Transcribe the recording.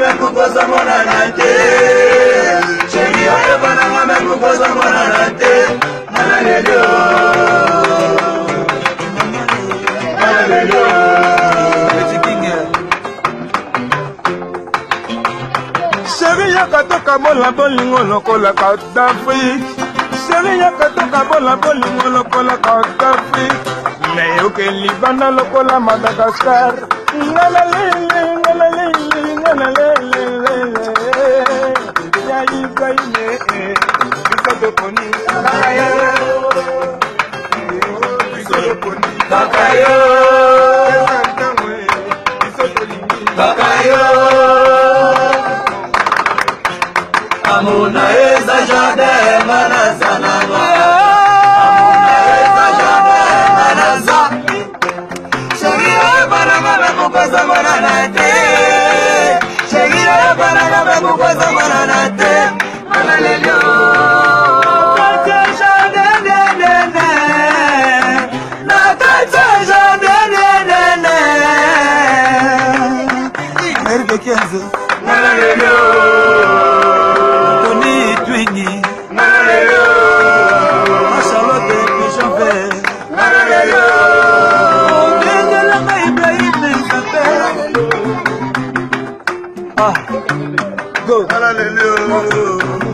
me kukosa mwana nate. Chéri oyo bananga me kukosa mwana nate. Hallelujah. Chéri yakatoka bola bolingo lokola Kadhafi. Chéri yakatoka bola bolingo lokola Kadhafi. Nayoke libanda lokola Madagascar. Ngalalele, ngalalele, ngalalele. Ya Ibrahime, bisoto poni. Bakayo, Bakayo, Amuna eza jardin manazana. Amuna eza jardin manaza. Chéri oyo bananga me kukosa mwana nate. Chéri oyo bananga me kukosa mwana nate. Hallelujah. Tony Twingy, Charlotte Pigeon Vert, ah, go, hallelujah.